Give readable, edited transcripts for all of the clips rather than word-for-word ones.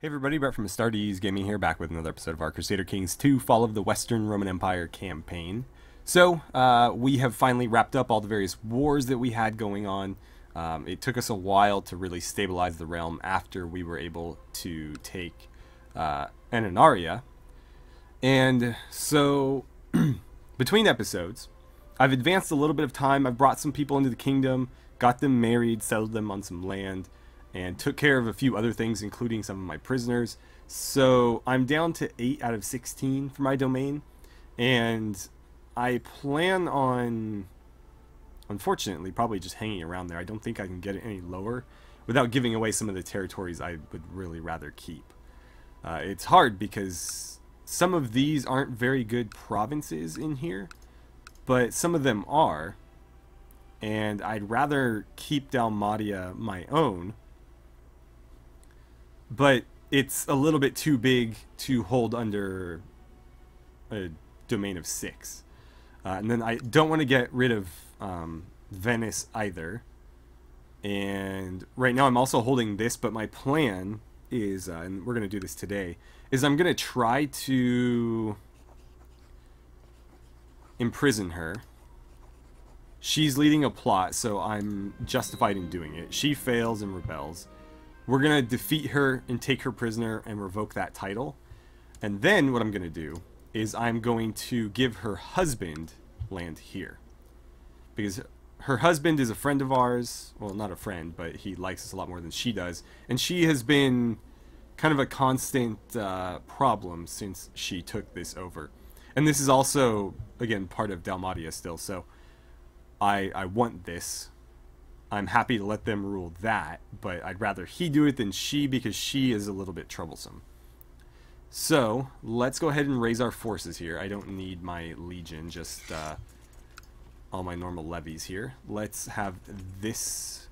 Hey everybody, Brett from AstartesGaming here, back with another episode of our Crusader Kings 2 Fall of the Western Roman Empire campaign. So, we have finally wrapped up all the various wars that we had going on. It took us a while to really stabilize the realm after we were able to take Ananaria. And so, between episodes, I've advanced a little bit of time. I've brought some people into the kingdom, got them married, settled them on some land, and took care of a few other things, including some of my prisoners. So I'm down to 8 out of 16 for my domain, and I plan on, unfortunately, probably just hanging around there. I don't think I can get it any lower without giving away some of the territories I would really rather keep. It's hard because some of these aren't very good provinces in here, but some of them are, and I'd rather keep Dalmatia my own. But it's a little bit too big to hold under a domain of 6. And then I don't want to get rid of Venice either. And right now I'm also holding this, but my plan is, and we're going to do this today, is I'm going to try to imprison her. She's leading a plot, so I'm justified in doing it. She fails and rebels. We're going to defeat her and take her prisoner and revoke that title. And then what I'm going to do is I'm going to give her husband land here. Because her husband is a friend of ours. Well, not a friend, but he likes us a lot more than she does. And she has been kind of a constant problem since she took this over. And this is also, again, part of Dalmatia still. So I want this. I'm happy to let them rule that, but I'd rather he do it than she, because she is a little bit troublesome. So, let's go ahead and raise our forces here. I don't need my legion, just all my normal levies here. Let's have this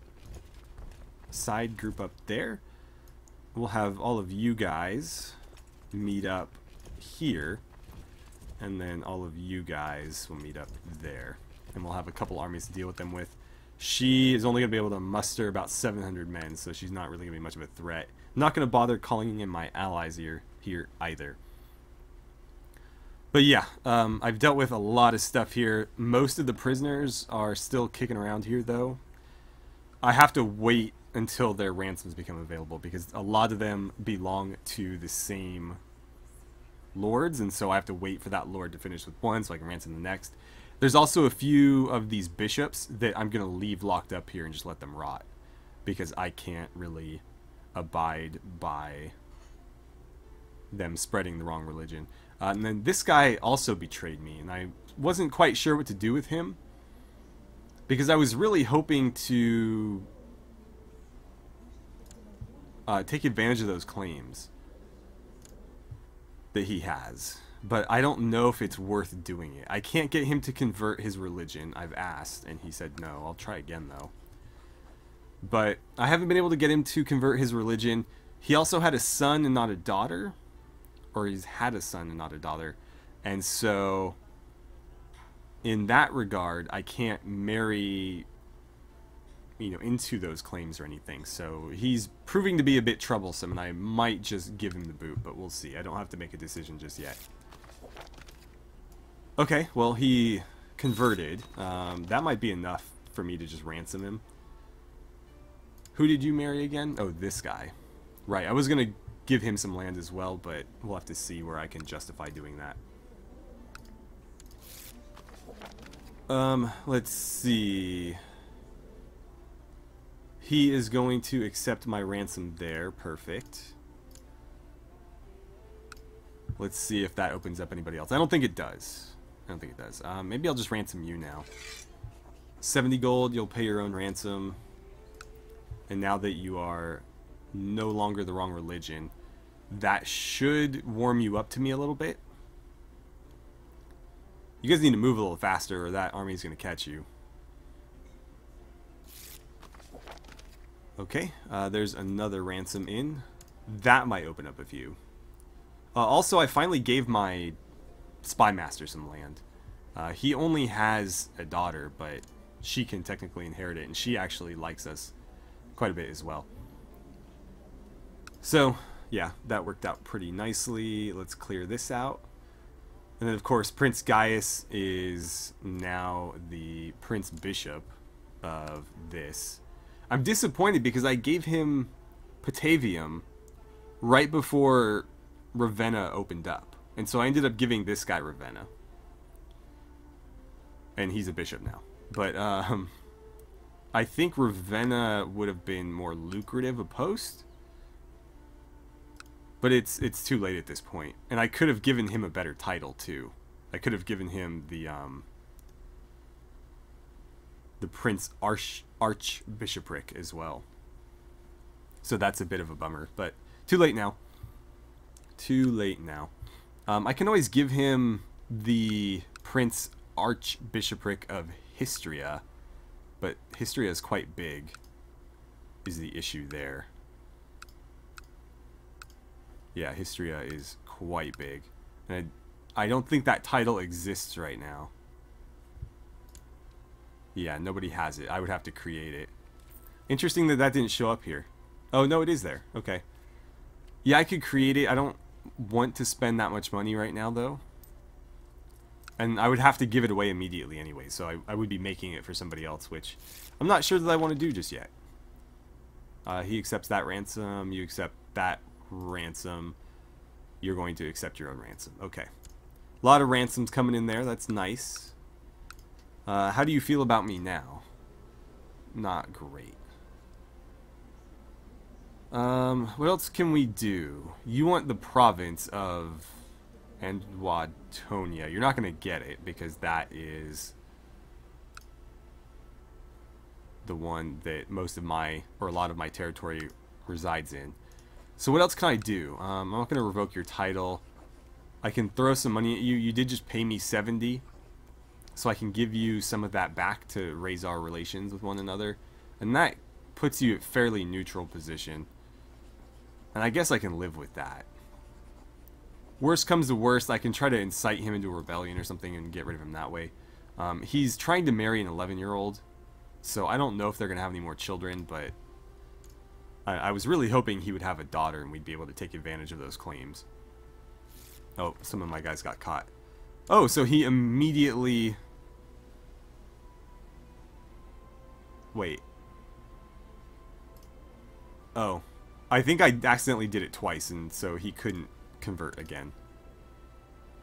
side group up there. We'll have all of you guys meet up here, and then all of you guys will meet up there. And we'll have a couple armies to deal with them with. She is only going to be able to muster about 700 men, so she's not really going to be much of a threat. I'm not going to bother calling in my allies here either. But yeah, I've dealt with a lot of stuff here. Most of the prisoners are still kicking around here, though. I have to wait until their ransoms become available, because a lot of them belong to the same lords, and so I have to wait for that lord to finish with one so I can ransom the next. There's also a few of these bishops that I'm going to leave locked up here and just let them rot, because I can't really abide by them spreading the wrong religion. And then this guy also betrayed me, and I wasn't quite sure what to do with him, because I was really hoping to take advantage of those claims that he has. But I don't know if it's worth doing it. I can't get him to convert his religion. I've asked, and he said no. I'll try again, though. But I haven't been able to get him to convert his religion. He also had a son and not a daughter. Or he's had a son and not a daughter. And so, in that regard, I can't marry, into those claims or anything. So he's proving to be a bit troublesome, and I might just give him the boot, but we'll see. I don't have to make a decision just yet. Okay, well, he converted. That might be enough for me to just ransom him. Who did you marry again? Oh, this guy. Right, I was going to give him some land as well, but we'll have to see where I can justify doing that. Let's see. He is going to accept my ransom there. Perfect. Let's see if that opens up anybody else. I don't think it does. Maybe I'll just ransom you now. 70 gold, you'll pay your own ransom. And now that you are no longer the wrong religion, that should warm you up to me a little bit. You guys need to move a little faster, or that army's going to catch you. Okay, there's another ransom in. That might open up a few. Also, I finally gave my spy master some land. He only has a daughter, but she can technically inherit it, and she actually likes us quite a bit as well. So, Yeah, that worked out pretty nicely. Let's clear this out. And then, of course, Prince Gaius is now the Prince Bishop of this. I'm disappointed because I gave him Patavium right before Ravenna opened up. And so I ended up giving this guy Ravenna. And he's a bishop now. But I think Ravenna would have been more lucrative a post. But it's too late at this point. And I could have given him a better title too. I could have given him the Prince Archbishopric as well. So that's a bit of a bummer, but too late now. Too late now. I can always give him the Prince Archbishopric of Histria, but Histria is quite big, is the issue there. Yeah, Histria is quite big. And I don't think that title exists right now. Yeah, nobody has it. I would have to create it. Interesting that that didn't show up here. Oh, no, it is there. Okay. Yeah, I could create it. I don't want to spend that much money right now, though. And I would have to give it away immediately anyway, so I would be making it for somebody else, which I'm not sure that I want to do just yet. He accepts that ransom. You accept that ransom. You're going to accept your own ransom. Okay. A lot of ransoms coming in there. That's nice. How do you feel about me now? Not great. What else can we do? You want the province of Anwadonia. You're not going to get it because that is the one that most of my, or a lot of my territory resides in. So what else can I do? I'm not going to revoke your title. I can throw some money at you. You did just pay me 70. So I can give you some of that back to raise our relations with one another. And that puts you at fairly neutral position. And I guess I can live with that. Worst comes to worst, I can try to incite him into a rebellion or something and get rid of him that way. He's trying to marry an 11-year-old. So I don't know if they're going to have any more children, but I was really hoping he would have a daughter and we'd be able to take advantage of those claims. Oh, some of my guys got caught. Oh, so he immediately... Wait. Oh. I think I accidentally did it twice, and so he couldn't convert again.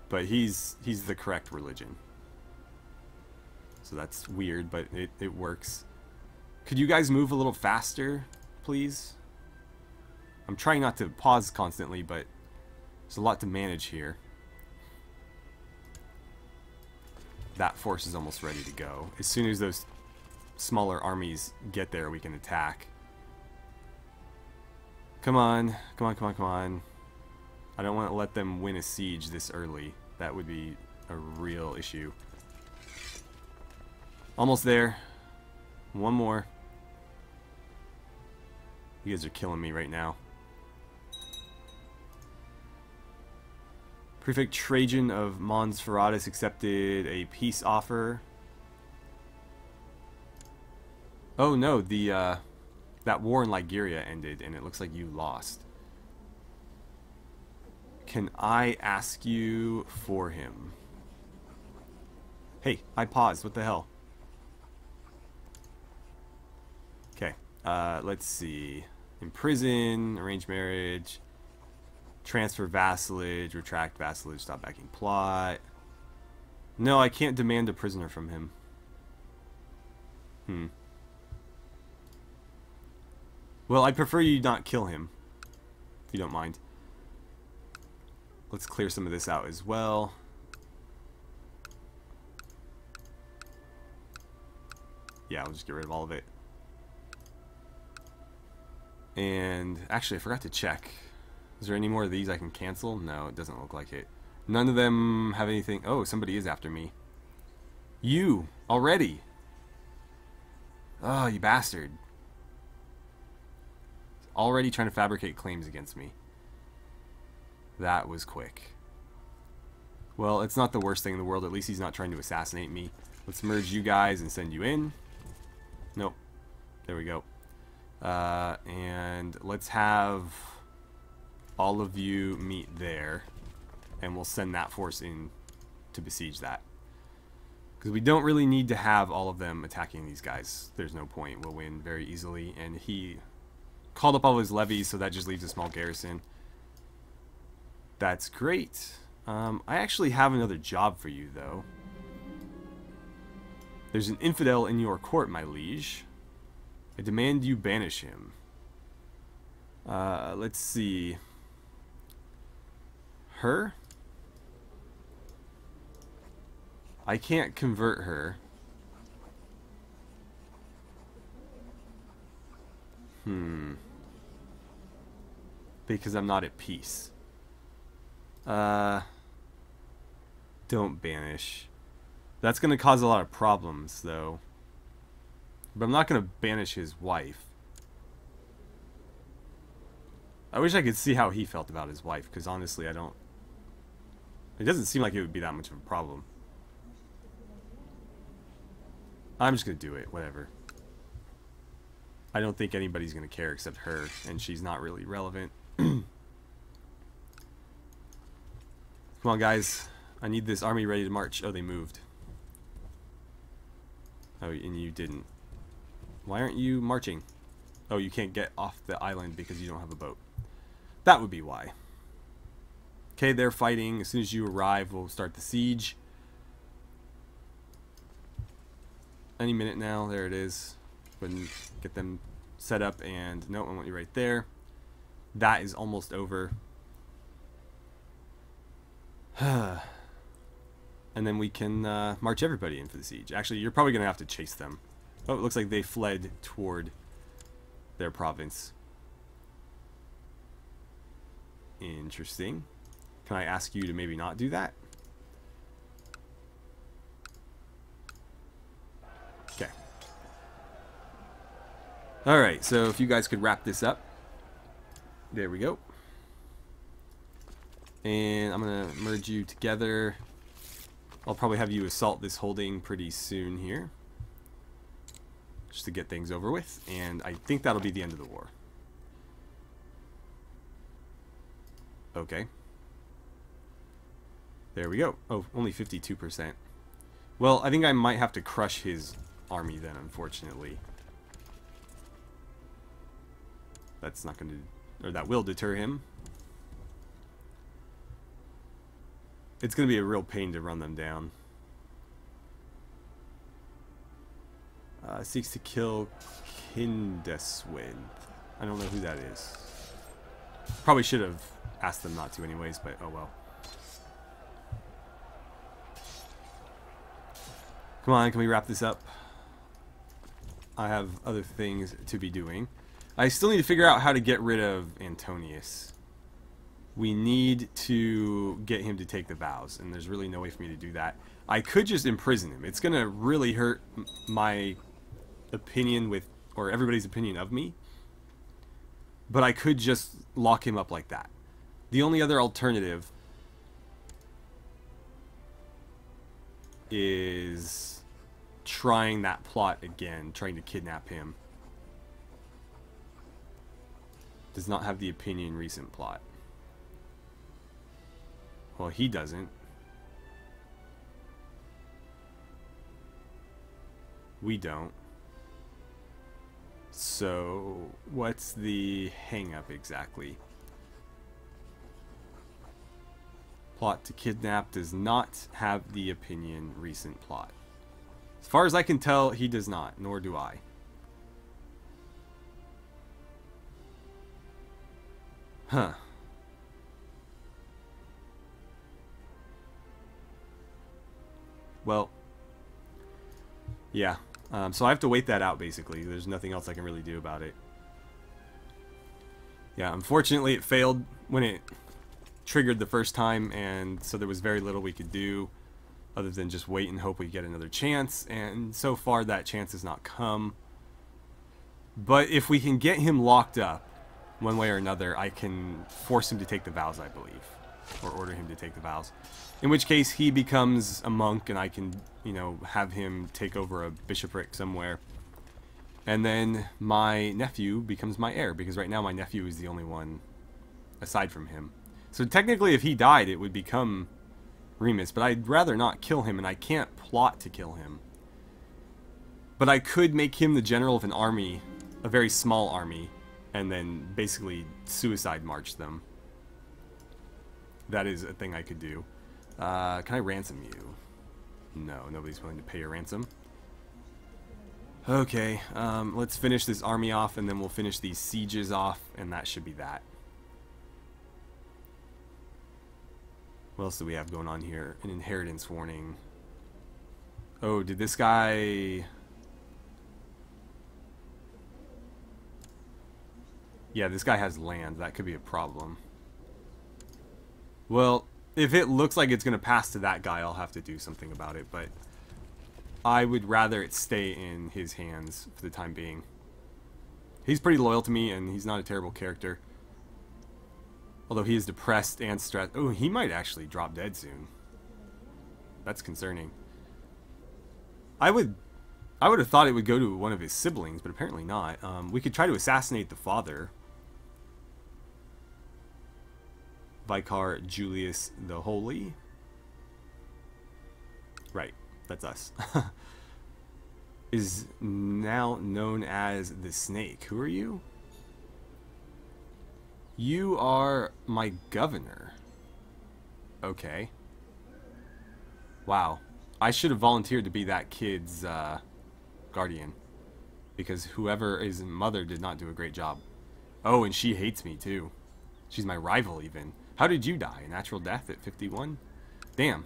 But he's the correct religion. So that's weird, but it works. Could you guys move a little faster, please? I'm trying not to pause constantly, but there's a lot to manage here. That force is almost ready to go. As soon as those smaller armies get there, we can attack. Come on. Come on, come on, come on. I don't want to let them win a siege this early. That would be a real issue. Almost there. One more. You guys are killing me right now. Prefect Trajan of Mons Ferratus accepted a peace offer. Oh no, that war in Liguria ended and it looks like you lost. Can I ask you for him? Hey, I paused. What the hell? Okay, let's see. Imprison, arrange marriage, transfer vassalage, retract vassalage, stop backing plot. No, I can't demand a prisoner from him. Well, I'd prefer you not kill him, if you don't mind. Let's clear some of this out as well. Yeah, I'll just get rid of all of it. And actually, I forgot to check. Is there any more of these I can cancel? No, it doesn't look like it. None of them have anything. Oh, somebody is after me. You, already. Oh, you bastard. Already trying to fabricate claims against me. That was quick. Well, it's not the worst thing in the world. At least he's not trying to assassinate me. Let's merge you guys and send you in. Nope. There we go. And let's have all of you meet there, and we'll send that force in to besiege that. Because we don't really need to have all of them attacking these guys. There's no point. We'll win very easily. And he called up all his levies, so that just leaves a small garrison. That's great. I actually have another job for you, though. There's an infidel in your court, my liege. I demand you banish him. Let's see. Her? I can't convert her. Because I'm not at peace. Don't banish. That's going to cause a lot of problems, though. But I'm not going to banish his wife. I wish I could see how he felt about his wife, because honestly, I don't... It doesn't seem like it would be that much of a problem. I'm just going to do it, whatever. I don't think anybody's going to care except her, and she's not really relevant. Come on, guys. I need this army ready to march. Oh, they moved. Oh, and you didn't. Why aren't you marching? Oh, you can't get off the island because you don't have a boat. That would be why. Okay, they're fighting. As soon as you arrive, we'll start the siege. Any minute now. There it is. Go ahead and get them set up, and no, I want you right there. That is almost over. And then we can march everybody in for the siege. Actually, you're probably going to have to chase them. Oh, it looks like they fled toward their province. Interesting. Can I ask you to maybe not do that? Okay. Alright, so if you guys could wrap this up. There we go. And I'm going to merge you together. I'll probably have you assault this holding pretty soon here. Just to get things over with. And I think that'll be the end of the war. Okay. There we go. Oh, only 52%. Well, I think I might have to crush his army then, unfortunately. That's not going to... Or that will deter him. It's going to be a real pain to run them down. Seeks to kill Kindeswind. I don't know who that is. Probably should have asked them not to anyways, but oh well. Come on, can we wrap this up? I have other things to be doing. I still need to figure out how to get rid of Antonius. We need to get him to take the vows, and there's really no way for me to do that. I could just imprison him. It's going to really hurt my opinion with, or everybody's opinion of me. But I could just lock him up like that. The only other alternative is trying that plot again, trying to kidnap him. Does not have the opinion recent plot. Well, he doesn't. We don't. So, what's the hang-up exactly? Plot to kidnap does not have the opinion recent plot. As far as I can tell, he does not, nor do I. Huh. Well, yeah. So I have to wait that out, basically. There's nothing else I can really do about it. Yeah, unfortunately it failed when it triggered the first time, and so there was very little we could do other than just wait and hope we get another chance, and so far that chance has not come. But if we can get him locked up, one way or another, I can force him to take the vows, I believe. Or order him to take the vows. In which case, he becomes a monk, and I can, you know, have him take over a bishopric somewhere. And then my nephew becomes my heir, because right now my nephew is the only one aside from him. So technically, if he died, it would become Remus, but I'd rather not kill him, and I can't plot to kill him. But I could make him the general of an army, a very small army, and then basically suicide march them. That is a thing I could do. Can I ransom you? No, nobody's willing to pay a ransom. Okay, let's finish this army off, and then we'll finish these sieges off, and that should be that. What else do we have going on here? An inheritance warning. Oh, did this guy... Yeah, this guy has land. That could be a problem. Well, if it looks like it's going to pass to that guy, I'll have to do something about it, but I would rather it stay in his hands for the time being. He's pretty loyal to me, and he's not a terrible character. Although he is depressed and stressed. Oh, he might actually drop dead soon. That's concerning. I would have thought it would go to one of his siblings, but apparently not. We could try to assassinate the father. Vicar Julius the Holy. Right, that's us. Is now known as the Snake. Who are you? You are my governor. Okay. Wow. I should have volunteered to be that kid's guardian. Because whoever his mother did not do a great job. Oh, and she hates me too. She's my rival even. How did you die? A natural death at 51? Damn.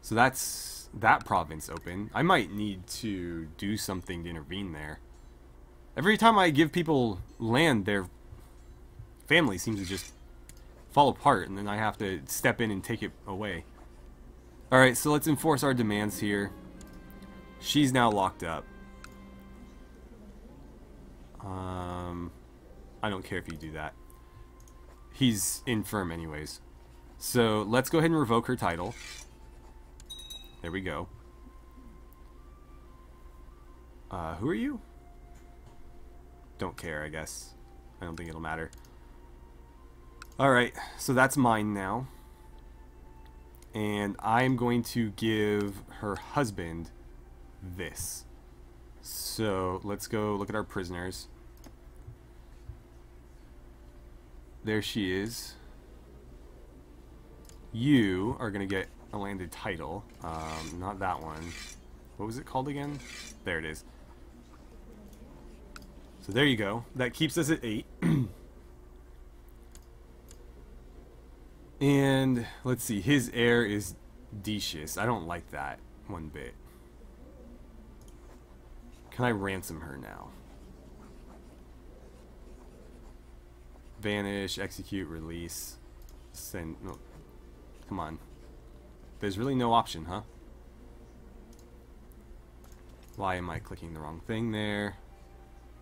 So that's that province open. I might need to do something to intervene there. Every time I give people land, their family seems to just fall apart, and then I have to step in and take it away. Alright, so let's enforce our demands here. She's now locked up. I don't care if you do that. He's infirm anyways. So let's go ahead and revoke her title. There we go. Who are you? Don't care, I guess. I don't think it'll matter. Alright, so that's mine now. And I'm going to give her husband this. So let's go look at our prisoners. There she is. You are going to get a landed title. Not that one. What was it called again? There it is. So there you go. That keeps us at 8. And let's see. His heir is Decius. I don't like that one bit. Can I ransom her now? Banish, execute, release, send. No, come on. There's really no option, huh? Why am I clicking the wrong thing there?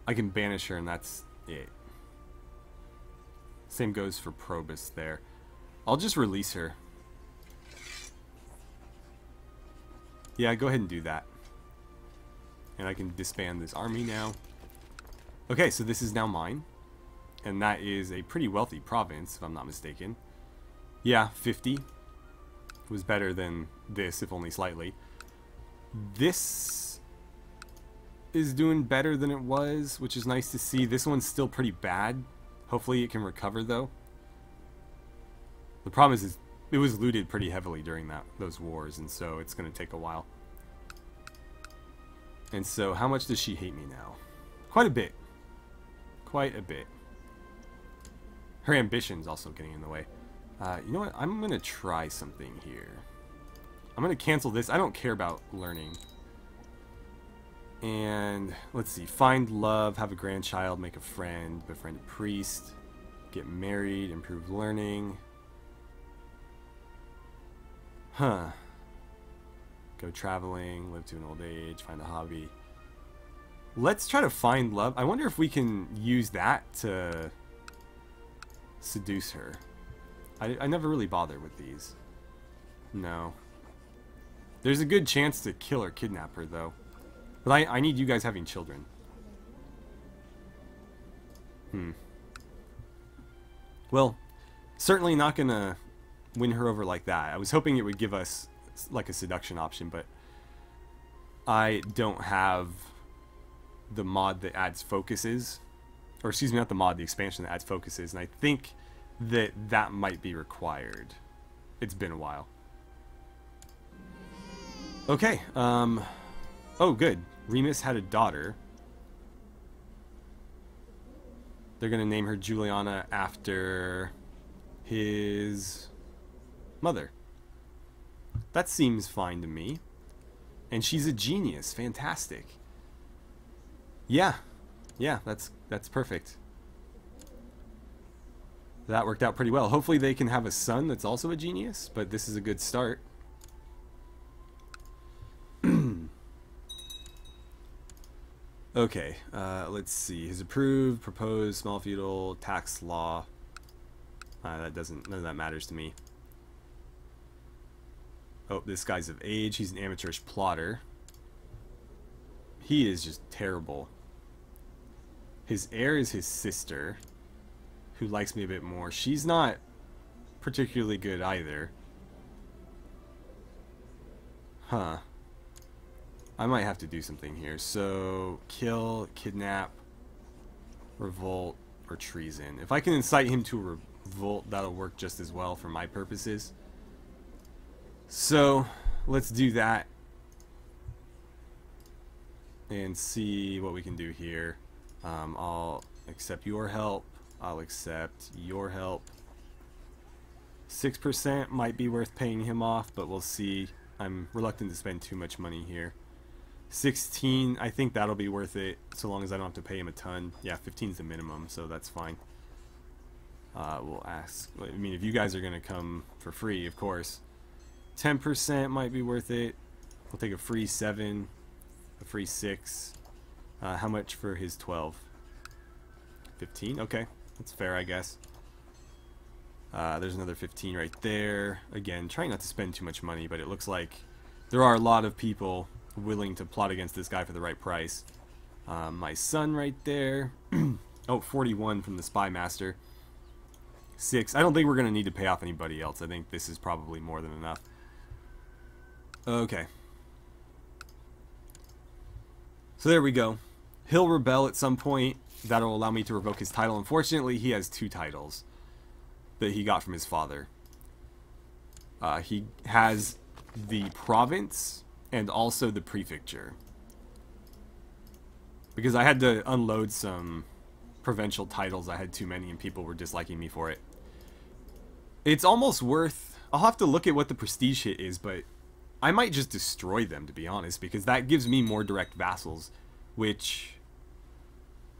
I can banish her, and that's it. Same goes for Probus there. I'll just release her. Yeah, go ahead and do that. And I can disband this army now. Okay, so this is now mine. And that is a pretty wealthy province, if I'm not mistaken. Yeah, 50. Was better than this, if only slightly. This is doing better than it was, which is nice to see. This one's still pretty bad. Hopefully it can recover, though. The problem is it was looted pretty heavily during those wars, and so it's going to take a while. And so, how much does she hate me now? Quite a bit. Quite a bit. Her ambition's also getting in the way. You know what? I'm going to try something here. I'm going to cancel this. I don't care about learning. And, let's see. Find love, have a grandchild, make a friend, befriend a priest, get married, improve learning. Huh. Go traveling, live to an old age, find a hobby. Let's try to find love. I wonder if we can use that to seduce her. I never really bother with these. No. There's a good chance to kill or kidnap her, though. But I need you guys having children. Well, certainly not gonna win her over like that. I was hoping it would give us like a seduction option, but I don't have the mod that adds focuses, or excuse me, not the mod, the expansion that adds focuses, and I think that that might be required. It's been a while. Okay, oh good, Remus had a daughter. They're gonna name her Juliana after his mother. That seems fine to me. And she's a genius. Fantastic. Yeah, that's perfect. That worked out pretty well. Hopefully they can have a son that's also a genius, but this is a good start. Okay, let's see. His approved, proposed, small feudal, tax law. None of that matters to me. Oh, this guy's of age. He's an amateurish plotter. He is just terrible. His heir is his sister, who likes me a bit more. She's not particularly good either. Huh. I might have to do something here. So, kill, kidnap, revolt, or treason. If I can incite him to revolt, that'll work just as well for my purposes. So, let's do that. And see what we can do here. I'll accept your help. I'll accept your help. 6% might be worth paying him off, but we'll see. I'm reluctant to spend too much money here. 16, I think that'll be worth it, so long as I don't have to pay him a ton. Yeah, 15 is the minimum, so that's fine. We'll ask. I mean, if you guys are going to come for free, of course. 10% might be worth it. We'll take a free 7, a free 6. How much for his 12? 15? Okay, that's fair, I guess. There's another 15 right there. Again, trying not to spend too much money, but it looks like there are a lot of people willing to plot against this guy for the right price. My son right there. Oh, 41 from the Spy Master. 6. I don't think we're going to need to pay off anybody else. I think this is probably more than enough. Okay. So there we go. He'll rebel at some point. That'll allow me to revoke his title. Unfortunately, he has 2 titles that he got from his father. He has the province and also the prefecture. Because I had to unload some provincial titles. I had too many and people were disliking me for it. It's almost worth... I'll have to look at what the prestige hit is, but I might just destroy them, to be honest, because that gives me more direct vassals, which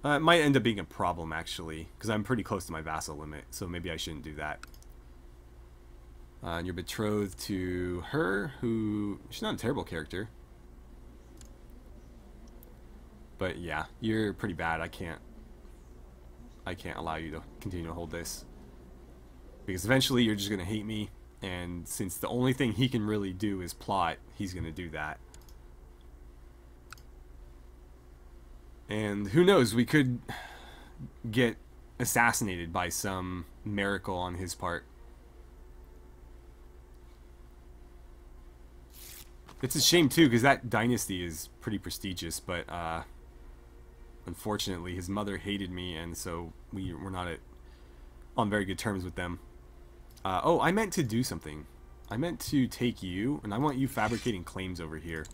might end up being a problem, actually, because I'm pretty close to my vassal limit, so maybe I shouldn't do that. And you're betrothed to her, who... She's not a terrible character. But yeah, you're pretty bad. I can't allow you to continue to hold this. Because eventually you're just going to hate me, and since the only thing he can really do is plot, he's going to do that. And who knows, we could get assassinated by some miracle on his part. It's a shame too, because that dynasty is pretty prestigious, but unfortunately his mother hated me, and so we're not on very good terms with them. Oh, I meant to do something. I meant to take you, and I want you fabricating claims over here.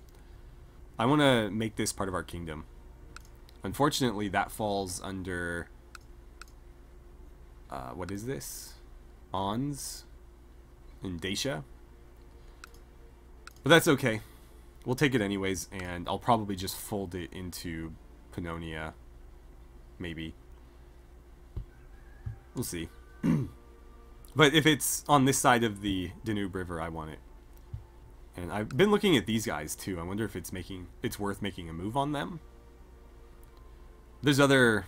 I want to make this part of our kingdom. Unfortunately, that falls under... what is this? Ons? In Dacia? But that's okay. We'll take it anyways, and I'll probably just fold it into Pannonia. Maybe. We'll see. But if it's on this side of the Danube River, I want it. And I've been looking at these guys too. I wonder if it's worth making a move on them. There's other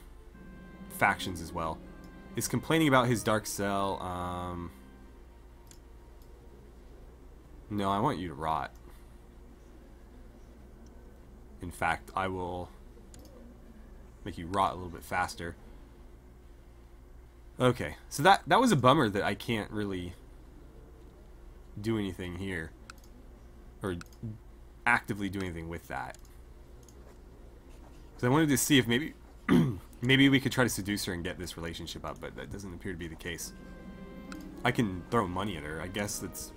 factions as well. Is complaining about his dark cell. No, I want you to rot. In fact, I will make you rot a little bit faster. Okay, so that was a bummer that I can't really do anything here. Or actively do anything with that. Because I wanted to see if maybe maybe we could try to seduce her and get this relationship up, but that doesn't appear to be the case. I can throw money at her. I guess that's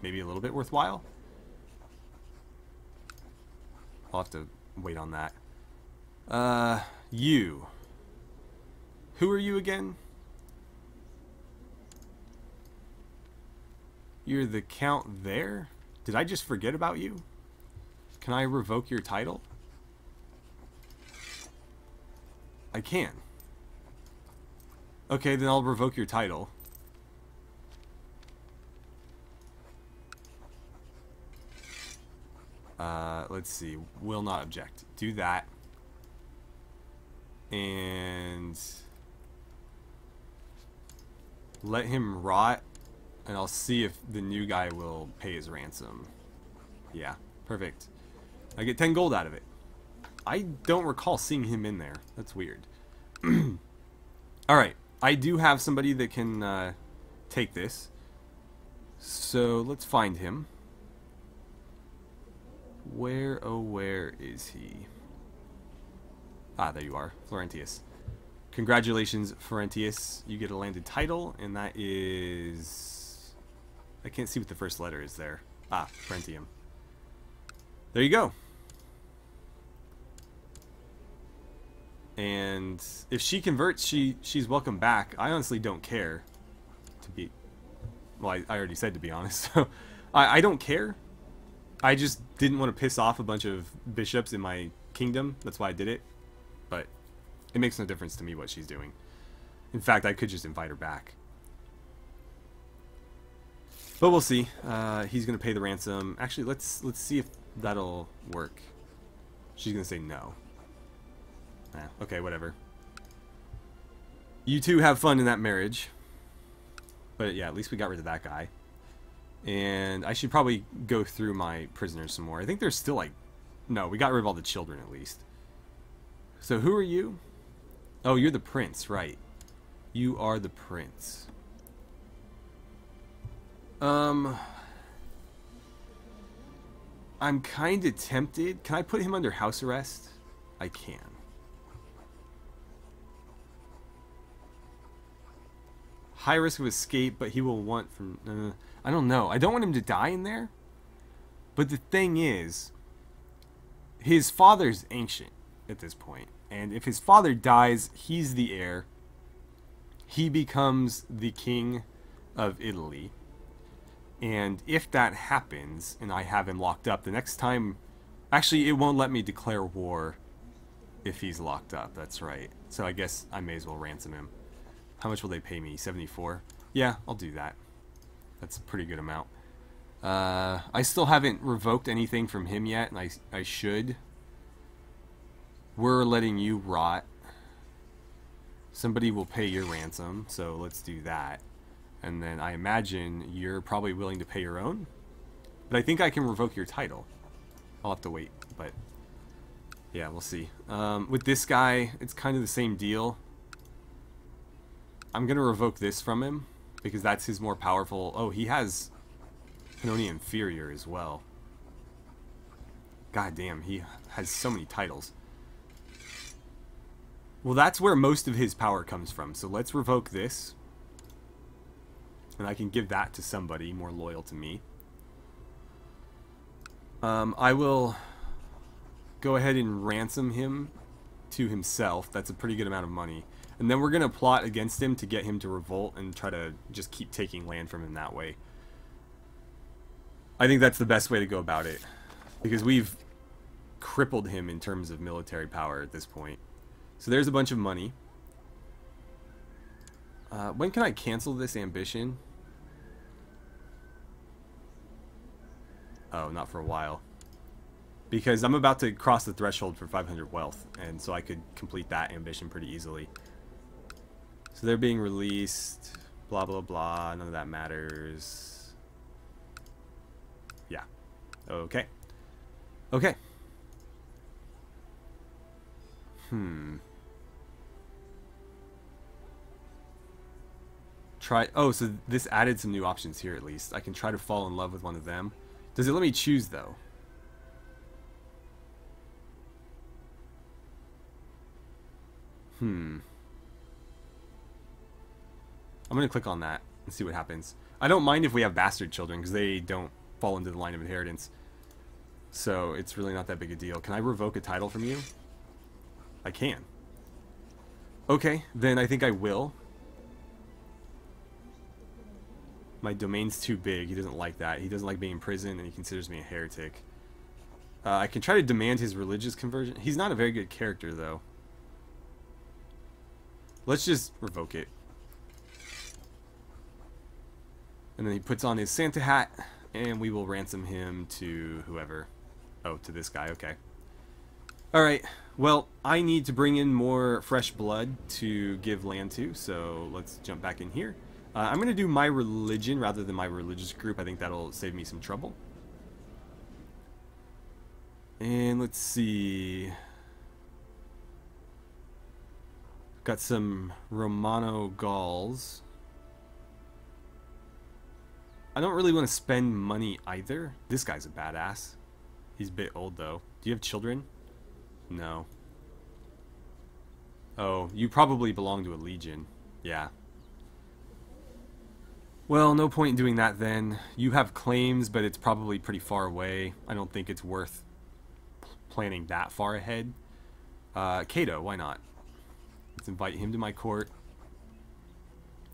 maybe a little bit worthwhile. I'll have to wait on that. You. Who are you again? You're the Count there? Did I just forget about you? Can I revoke your title? I can. Okay, then I'll revoke your title. Let's see. Will not object. Do that. And let him rot, and I'll see if the new guy will pay his ransom. Yeah, perfect. I get 10 gold out of it. I don't recall seeing him in there. That's weird. Alright, I do have somebody that can take this. So let's find him. Where, oh where is he? Ah, there you are, Florentius. Congratulations, Florentius. You get a landed title, and that is... I can't see what the first letter is there. Ah, Florentium. There you go. And if she converts, she's welcome back. I honestly don't care. To be... Well, I already said to be honest. So I don't care. I just didn't want to piss off a bunch of bishops in my kingdom. That's why I did it. But it makes no difference to me what she's doing. In fact, I could just invite her back. But we'll see. He's going to pay the ransom. Actually, let's see if that'll work. She's going to say no. Okay, whatever. You two have fun in that marriage. But yeah, at least we got rid of that guy. And I should probably go through my prisoners some more. I think there's still like... No, we got rid of all the children at least. So who are you? Oh, you're the prince, right. You are the prince. I'm kind of tempted. Can I put him under house arrest? I can. High risk of escape, but he will want from... I don't know. I don't want him to die in there. But the thing is, his father's ancient at this point. And if his father dies, he's the heir. He becomes the king of Italy. And if that happens, and I have him locked up, the next time... Actually, it won't let me declare war if he's locked up. That's right. So I guess I may as well ransom him. How much will they pay me? 74? Yeah, I'll do that. That's a pretty good amount. I still haven't revoked anything from him yet, and I should. We're letting you rot. Somebody will pay your ransom, so let's do that. And then I imagine you're probably willing to pay your own. But I think I can revoke your title. I'll have to wait, but yeah, we'll see. With this guy, it's kind of the same deal. I'm going to revoke this from him, because that's his more powerful... Oh, he has Pannonia Inferior as well. God damn, he has so many titles. Well, that's where most of his power comes from, so let's revoke this. And I can give that to somebody more loyal to me. I will go ahead and ransom him to himself. That's a pretty good amount of money. And then we're going to plot against him to get him to revolt and try to just keep taking land from him that way. I think that's the best way to go about it. Because we've crippled him in terms of military power at this point. So there's a bunch of money. When can I cancel this ambition? Oh, not for a while. Because I'm about to cross the threshold for 500 wealth. And so I could complete that ambition pretty easily. So they're being released, blah, blah, blah. None of that matters. Yeah. Okay. Okay. try... Oh, so this added some new options here at least. I can try to fall in love with one of them. Does it let me choose, though? I'm going to click on that and see what happens. I don't mind if we have bastard children, because they don't fall into the line of inheritance. So it's really not that big a deal. Can I revoke a title from you? I can. Okay, then I think I will. My domain's too big. He doesn't like that. He doesn't like being in prison, and he considers me a heretic. I can try to demand his religious conversion. He's not a very good character, though. Let's just revoke it. And then he puts on his Santa hat, and we will ransom him to whoever. Oh, to this guy, okay. Alright, well, I need to bring in more fresh blood to give land to, so let's jump back in here. I'm going to do my religion rather than my religious group. I think that'll save me some trouble. And let's see. Got some Romano Gauls. I don't really want to spend money either. This guy's a badass. He's a bit old though. Do you have children? No. Oh, you probably belong to a legion. Yeah. Well, no point in doing that then. You have claims, but it's probably pretty far away. I don't think it's worth planning that far ahead. Cato, why not? Let's invite him to my court.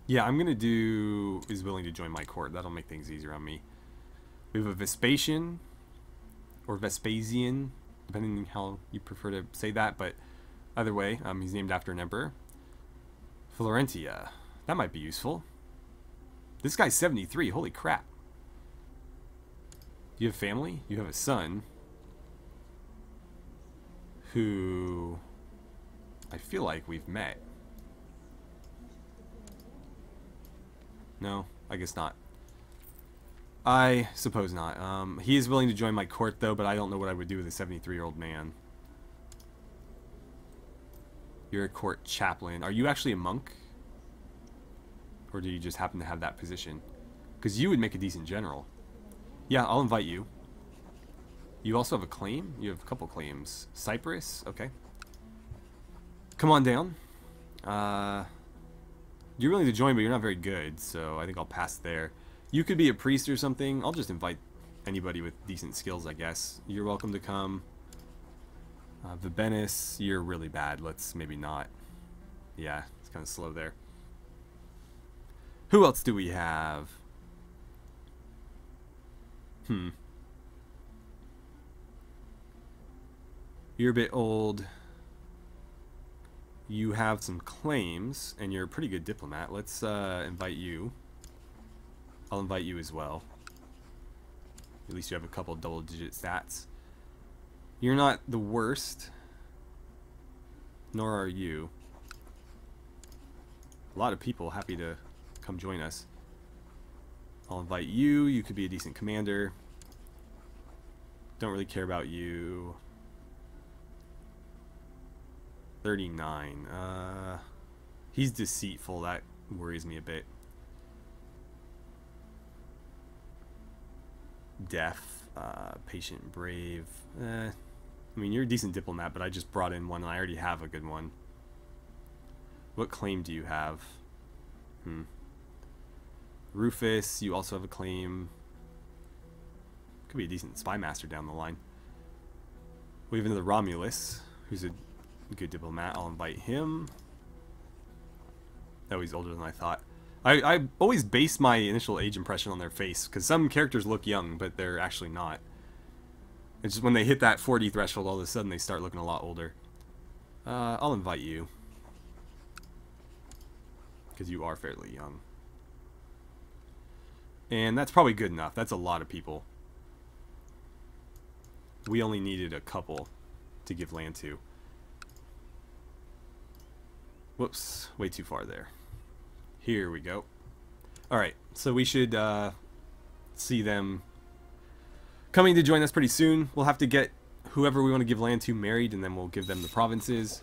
Yeah, I'm going to do... is willing to join my court. That'll make things easier on me. We have a Vespasian, or Vespasian, depending on how you prefer to say that, but either way, he's named after an emperor. Florentia. That might be useful. This guy's 73. Holy crap. You have family? You have a son who I feel like we've met. No, I guess not. I suppose not. He is willing to join my court, though, but I don't know what I would do with a 73-year-old man. You're a court chaplain. Are you actually a monk? Or do you just happen to have that position? Because you would make a decent general. Yeah, I'll invite you. You also have a claim? You have a couple claims. Cyprus? Okay. Come on down. You're willing to join, but you're not very good, so I think I'll pass there. You could be a priest or something. I'll just invite anybody with decent skills, I guess. You're welcome to come. Vibenus, you're really bad. Let's maybe not. Yeah, it's kind of slow there. Who else do we have? You're a bit old. You have some claims, and you're a pretty good diplomat. Let's invite you. I'll invite you as well. At least you have a couple double-digit stats. You're not the worst. Nor are you. A lot of people happy to come join us. I'll invite you. You could be a decent commander. Don't really care about you. 39. He's deceitful. That worries me a bit. Deaf. Patient, brave. I mean, you're a decent diplomat, but I just brought in one and I already have a good one. What claim do you have? Rufus, you also have a claim. Could be a decent spy master down the line. We have another Romulus, who's a good diplomat. I'll invite him. Oh, he's older than I thought. I always base my initial age impression on their face, because some characters look young, but they're actually not. It's just when they hit that 40 threshold, all of a sudden they start looking a lot older. I'll invite you, because you are fairly young. And that's probably good enough. That's a lot of people. We only needed a couple to give land to. Whoops, way too far there. Here we go. Alright, so we should see them coming to join us pretty soon. We'll have to get whoever we want to give land to married, and then we'll give them the provinces.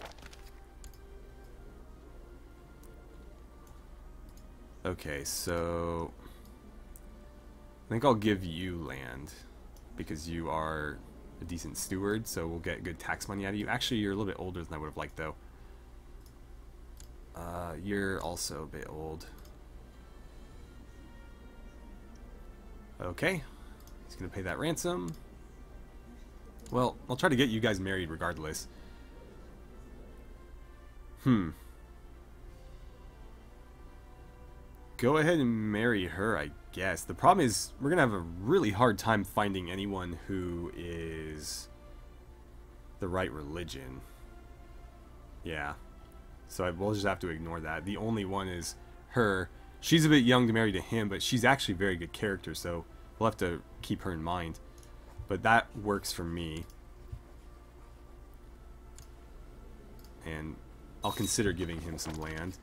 Okay, so I think I'll give you land because you are a decent steward, so we'll get good tax money out of you. Actually, you're a little bit older than I would have liked, though. You're also a bit old. Okay, he's gonna pay that ransom. Well, I'll try to get you guys married regardless. Go ahead and marry her, I guess. The problem is we're gonna have a really hard time finding anyone who is the right religion. Yeah. So we'll just have to ignore that. The only one is her. She's a bit young to marry to him, but she's actually a very good character, so we'll have to keep her in mind. But that works for me. And I'll consider giving him some land.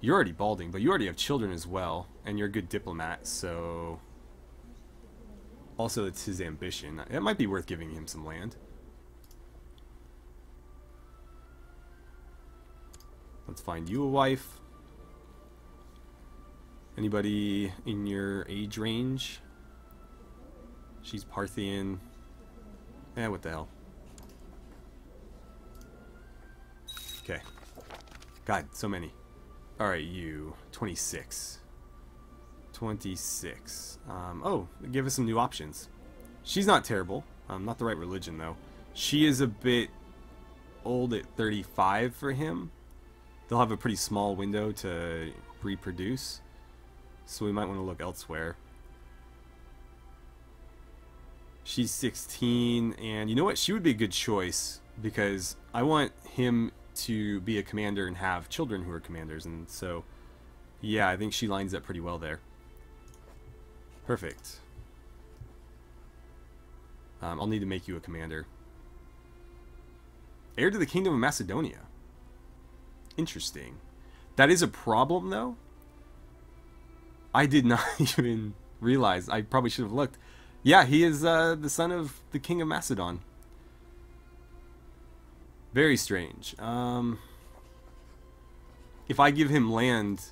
You're already balding, but you already have children as well, and you're a good diplomat, so... Also, it's his ambition. It might be worth giving him some land. Let's find you a wife. Anybody in your age range? She's Parthian. Eh, what the hell. Okay. God, so many. Alright, you. 26. 26. Oh, give us some new options. She's not terrible. Not the right religion, though. She is a bit old at 35 for him. They'll have a pretty small window to reproduce. So we might want to look elsewhere. She's 16, and you know what? She would be a good choice, because I want him to be a commander and have children who are commanders, and so yeah, I think she lines up pretty well there. Perfect. I'll need to make you a commander. Heir to the Kingdom of Macedonia. Interesting. That is a problem, though. I did not even realize. I probably should have looked. Yeah, he is the son of the King of Macedon. Very strange. If I give him land...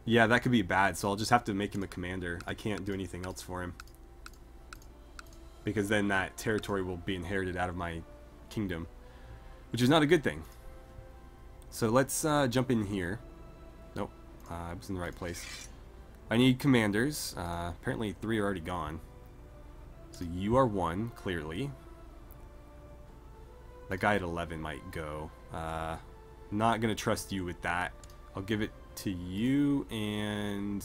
Yeah, that could be bad, so I'll just have to make him a commander. I can't do anything else for him. Because then that territory will be inherited out of my kingdom. Which is not a good thing. So let's jump in here. Nope, I was in the right place. I need commanders. Apparently 3 are already gone. So you are 1, clearly. That guy at 11 might go. Not going to trust you with that. I'll give it to you and...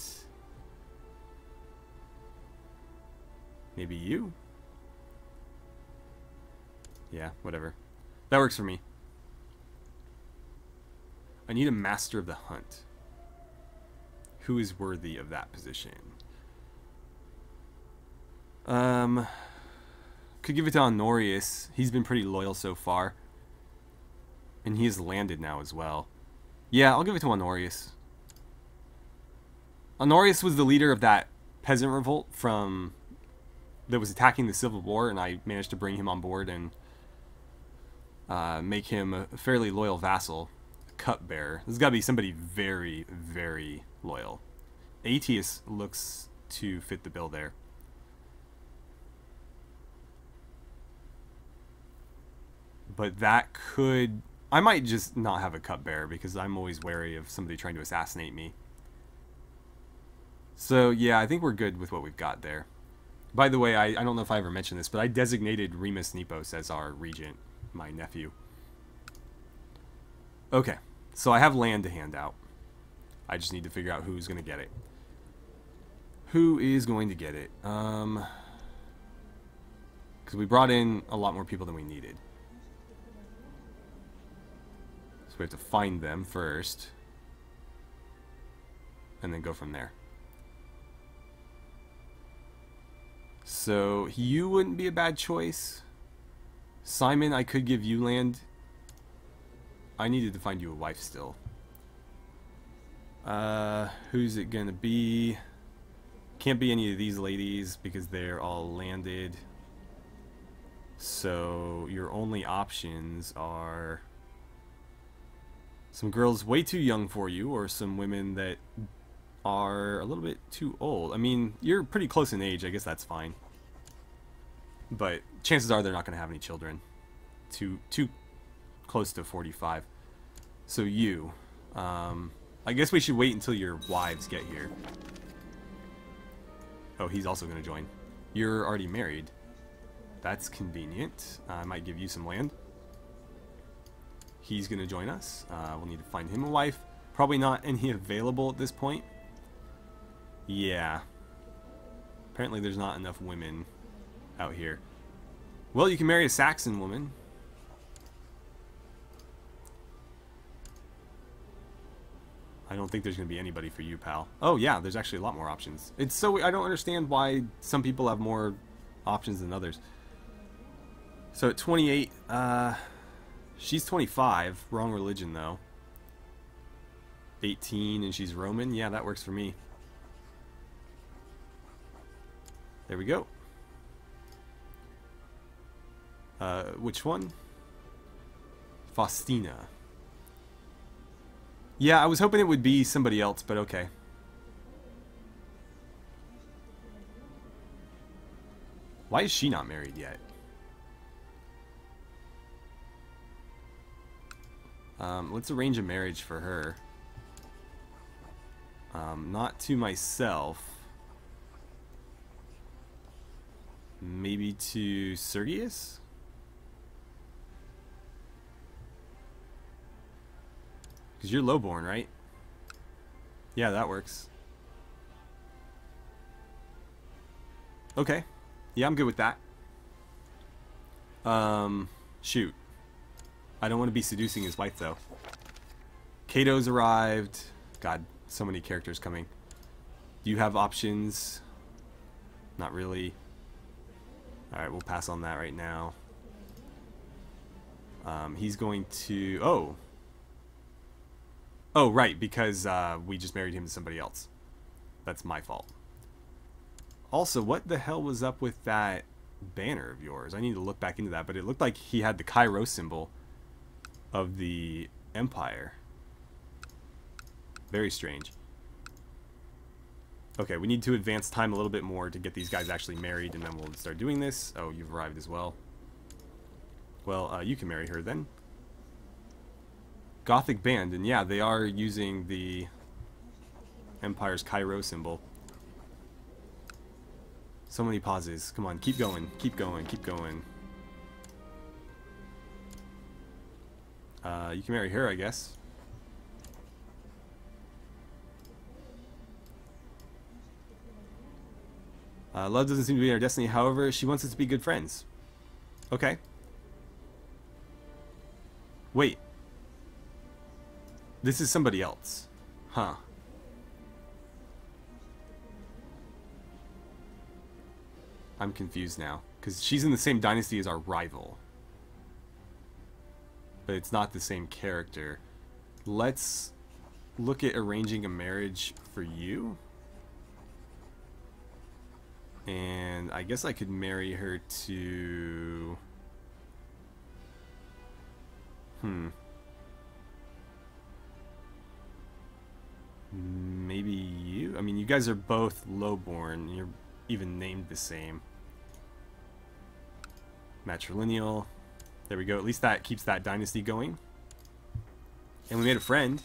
maybe you? Yeah, whatever. That works for me. I need a master of the hunt. Who is worthy of that position? Could give it to Honorius. He's been pretty loyal so far. And he has landed now as well. Yeah, I'll give it to Honorius. Honorius was the leader of that peasant revolt that was attacking the Civil War, and I managed to bring him on board and make him a fairly loyal vassal. Cupbearer. This has got to be somebody very, very loyal. Aetius looks to fit the bill there. But that could... I might just not have a cupbearer because I'm always wary of somebody trying to assassinate me. So yeah, I think we're good with what we've got there. By the way, I don't know if I ever mentioned this, but I designated Julius Nepos as our regent, my nephew. Okay, so I have land to hand out. I just need to figure out who's going to get it. Who is going to get it? Because we brought in a lot more people than we needed. So we have to find them first. And then go from there. So, you wouldn't be a bad choice. Simon, I could give you land. I needed to find you a wife still. Who's it gonna be? Can't be any of these ladies because they're all landed. So, your only options are Some girls way too young for you, or some women that are a little bit too old. I mean, you're pretty close in age. I guess that's fine. But chances are they're not going to have any children. Too close to 45. So you. I guess we should wait until your wives get here. Oh, he's also going to join. You're already married. That's convenient. I might give you some land. He's going to join us. We'll need to find him a wife. Probably not any available at this point. Yeah. Apparently there's not enough women out here. Well, you can marry a Saxon woman. I don't think there's going to be anybody for you, pal. Oh, yeah, there's actually a lot more options. It's so... I don't understand why some people have more options than others. So at 28, she's 25. Wrong religion, though. 18, and she's Roman. Yeah, that works for me. There we go. Which one? Faustina. Yeah, I was hoping it would be somebody else, but okay. Why is she not married yet? Let's arrange a marriage for her. Not to myself. Maybe to Sergius? Because you're lowborn, right? Yeah, that works. Okay. Yeah, I'm good with that. Shoot. I don't want to be seducing his wife, though. Cato's arrived. God, so many characters coming. Do you have options? Not really. Alright, we'll pass on that right now. He's going to... Oh! Oh, right, because we just married him to somebody else. That's my fault. Also, what the hell was up with that banner of yours? I need to look back into that, but it looked like he had the Cairo symbol of the Empire. Very strange. Okay, we need to advance time a little bit more to get these guys actually married, and then we'll start doing this. Oh, you've arrived as well. Well, you can marry her then. Gothic band, and yeah, they are using the Empire's Cairo symbol. So many pauses. Come on, keep going, keep going, keep going. You can marry her, I guess. Love doesn't seem to be our destiny, however, she wants us to be good friends. Okay. Wait. This is somebody else. Huh. I'm confused now. Because she's in the same dynasty as our rival. But it's not the same character. Let's look at arranging a marriage for you. And I guess I could marry her to... Maybe you? I mean, you guys are both lowborn. You're even named the same. Matrilineal. There we go. At least that keeps that dynasty going. And we made a friend.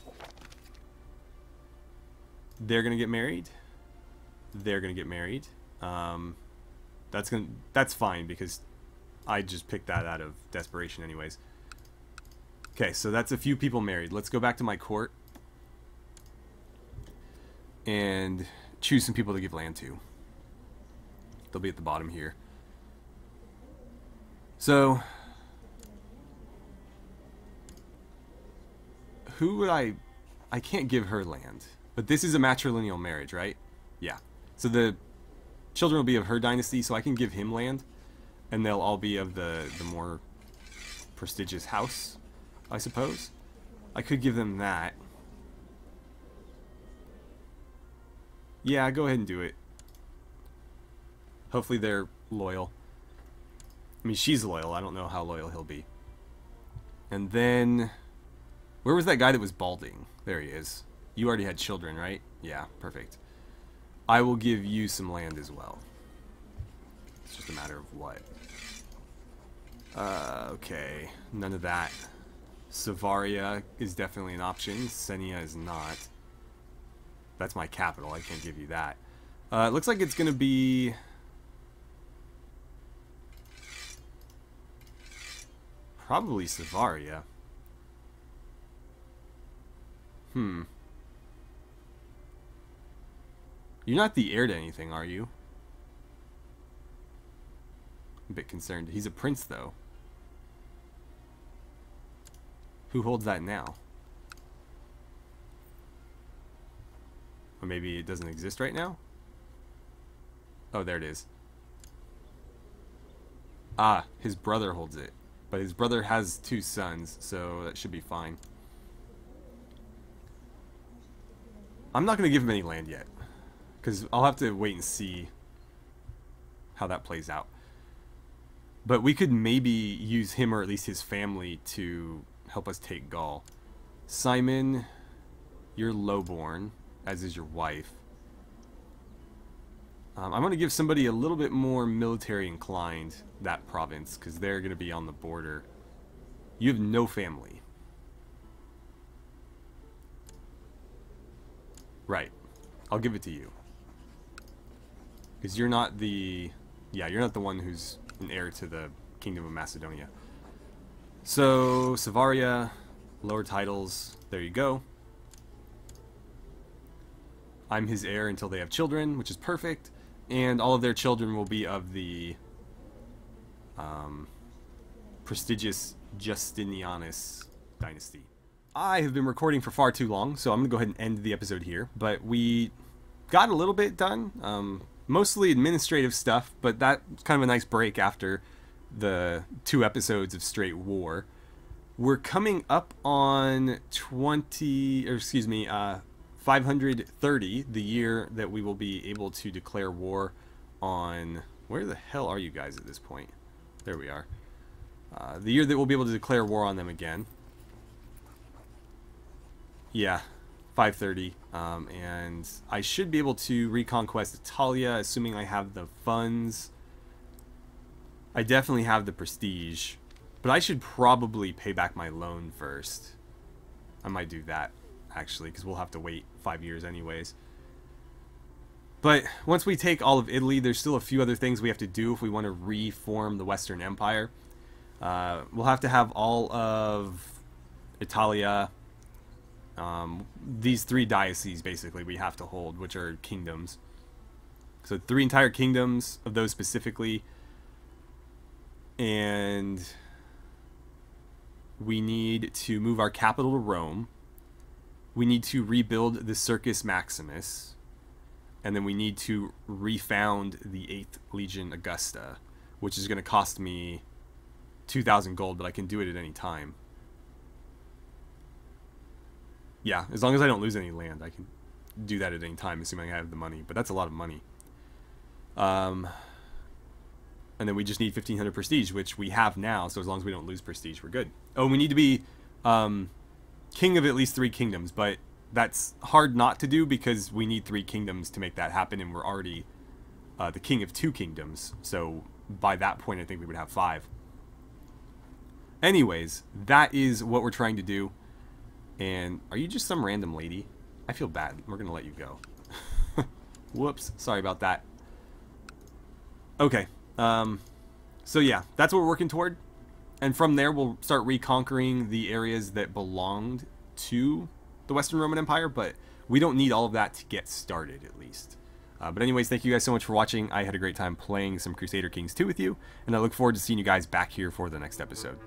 They're gonna get married. They're gonna get married. That's fine because I just picked that out of desperation anyways. Okay, so that's a few people married. Let's go back to my court and choose some people to give land to. They'll be at the bottom here. So who would I can't give her land, but this is a matrilineal marriage, right? Yeah. So the children will be of her dynasty, so I can give him land, and they'll all be of the more prestigious house, I suppose. I could give them that. Yeah, go ahead and do it. Hopefully they're loyal. I mean, she's loyal. I don't know how loyal he'll be. And then Where was that guy that was balding? There he is. You already had children, right? Yeah, perfect. I will give you some land as well. It's just a matter of what. Okay. None of that. Savaria is definitely an option. Senia is not. That's my capital. I can't give you that. It looks like it's going to be... probably Savaria. You're not the heir to anything, are you? I'm a bit concerned. He's a prince, though. Who holds that now? Or maybe it doesn't exist right now? Oh, there it is. Ah, his brother holds it. But his brother has 2 sons, so that should be fine. I'm not going to give him any land yet, because I'll have to wait and see how that plays out. But we could maybe use him, or at least his family, to help us take Gaul. Simon, you're lowborn, as is your wife. I'm going to give somebody a little bit more military inclined that province, because they're going to be on the border. You have no family. Right. I'll give it to you. Because you're not the... yeah, you're not the one who's an heir to the Kingdom of Macedonia. So, Savaria, lower titles, there you go. I'm his heir until they have children, which is perfect. And all of their children will be of the prestigious Justinianus dynasty. I have been recording for far too long, so I'm going to go ahead and end the episode here. But we got a little bit done. Mostly administrative stuff, but that's kind of a nice break after the 2 episodes of straight war. We're coming up on 530, the year that we will be able to declare war on... where the hell are you guys at this point? There we are. The year that we'll be able to declare war on them again. Yeah, 530. And I should be able to reconquest Italia, assuming I have the funds. I definitely have the prestige. But I should probably pay back my loan first. I might do that, actually, because we'll have to wait 5 years anyways. But once we take all of Italy, there's still a few other things we have to do if we want to reform the Western Empire. We'll have to have all of Italia. These 3 dioceses, basically, we have to hold, which are kingdoms. So 3 entire kingdoms of those specifically. And we need to move our capital to Rome. We need to rebuild the Circus Maximus. And then we need to refound the 8th Legion Augusta, which is going to cost me 2,000 gold, but I can do it at any time. Yeah, as long as I don't lose any land, I can do that at any time, assuming I have the money. But that's a lot of money. And then we just need 1,500 prestige, which we have now, so as long as we don't lose prestige, we're good. Oh, we need to be king of at least 3 kingdoms, but that's hard not to do because we need 3 kingdoms to make that happen, and we're already the king of 2 kingdoms. So by that point, I think we would have 5. Anyways, that is what we're trying to do. And are you just some random lady? I feel bad. We're going to let you go. Whoops. Sorry about that. Okay. So yeah, that's what we're working toward. And from there, we'll start reconquering the areas that belonged to the Western Roman Empire, but we don't need all of that to get started, at least. But anyways, thank you guys so much for watching. I had a great time playing some Crusader Kings 2 with you, and I look forward to seeing you guys back here for the next episode.